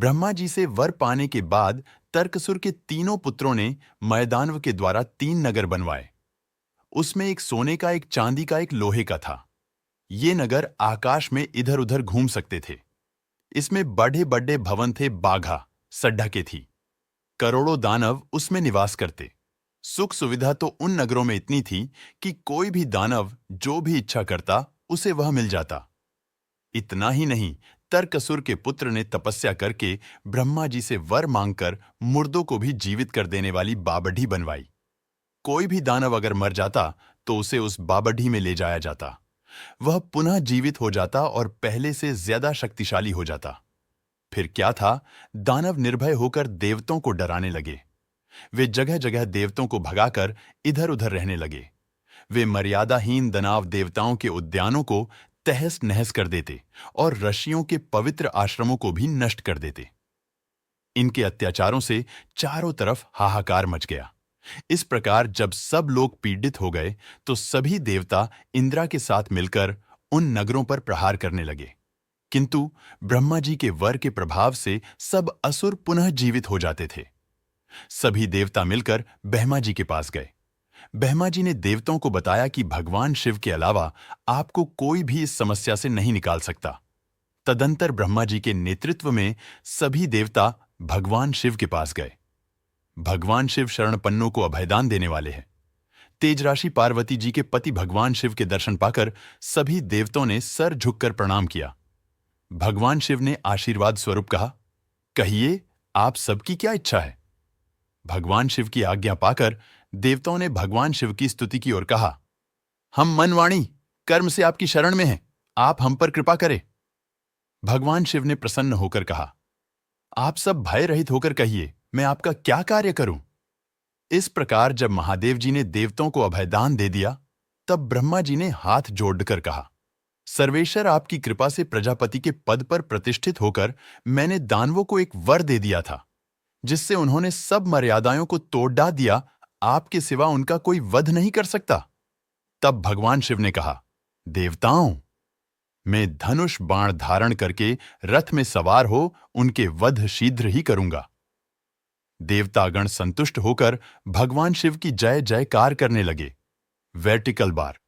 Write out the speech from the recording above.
ब्रह्मा जी से वर पाने के बाद तर्कसुर के तीनों पुत्रों ने मयदानव के द्वारा 3 नगर बनवाए। उसमें एक सोने का, एक चांदी का, एक लोहे का था। ये नगर आकाश में इधर उधर घूम सकते थे। इसमें बड़े बड़े भवन थे, बाघा सड्ढा के थी। करोड़ों दानव उसमें निवास करते। सुख सुविधा तो उन नगरों में इतनी थी कि कोई भी दानव जो भी इच्छा करता उसे वह मिल जाता। इतना ही नहीं, तर्कसुर के पुत्र ने तपस्या करके ब्रह्मा जी से वर मांगकर मुर्दों को भी जीवित कर देने वाली बाबढ़ी बनवाई। कोई भी दानव अगर मर जाता तो उसे उस बाबढ़ी में ले जाया जाता। वह पुनः जीवित हो जाता और पहले से ज्यादा शक्तिशाली हो जाता। फिर क्या था, दानव निर्भय होकर देवताओं को डराने लगे। वे जगह जगह देवताओं को भगाकर इधर उधर रहने लगे। वे मर्यादाहीन दानव देवताओं के उद्यानों को तहस नहस कर देते और ऋषियों के पवित्र आश्रमों को भी नष्ट कर देते। इनके अत्याचारों से चारों तरफ हाहाकार मच गया। इस प्रकार जब सब लोग पीड़ित हो गए तो सभी देवता इंद्रा के साथ मिलकर उन नगरों पर प्रहार करने लगे। किंतु ब्रह्मा जी के वर के प्रभाव से सब असुर पुनः जीवित हो जाते थे। सभी देवता मिलकर ब्रह्मा जी के पास गए। ब्रह्मा जी ने देवताओं को बताया कि भगवान शिव के अलावा आपको कोई भी इस समस्या से नहीं निकाल सकता। तदंतर ब्रह्मा जी के नेतृत्व में सभी देवता भगवान शिव के पास गए। भगवान शिव शरणपन्नों को अभयदान देने वाले हैं। तेजराशि पार्वती जी के पति भगवान शिव के दर्शन पाकर सभी देवताओं ने सर झुककर प्रणाम किया। भगवान शिव ने आशीर्वाद स्वरूप कहा, कहिए आप सबकी क्या इच्छा है। भगवान शिव की आज्ञा पाकर देवताओं ने भगवान शिव की स्तुति की और कहा, हम मन वाणी कर्म से आपकी शरण में हैं, आप हम पर कृपा करें। भगवान शिव ने प्रसन्न होकर कहा, आप सब भय रहित होकर कहिए, मैं आपका क्या कार्य करूं। इस प्रकार जब महादेव जी ने देवताओं को अभयदान दे दिया, तब ब्रह्मा जी ने हाथ जोड़कर कहा, सर्वेश्वर आपकी कृपा से प्रजापति के पद पर प्रतिष्ठित होकर मैंने दानवों को एक वर दे दिया था, जिससे उन्होंने सब मर्यादाओं को तोड़ डाल दिया। आपके सिवा उनका कोई वध नहीं कर सकता। तब भगवान शिव ने कहा, देवताओं, मैं धनुष बाण धारण करके रथ में सवार हो उनके वध शीघ्र ही करूंगा। देवतागण संतुष्ट होकर भगवान शिव की जय जयकार करने लगे। Vertical bar.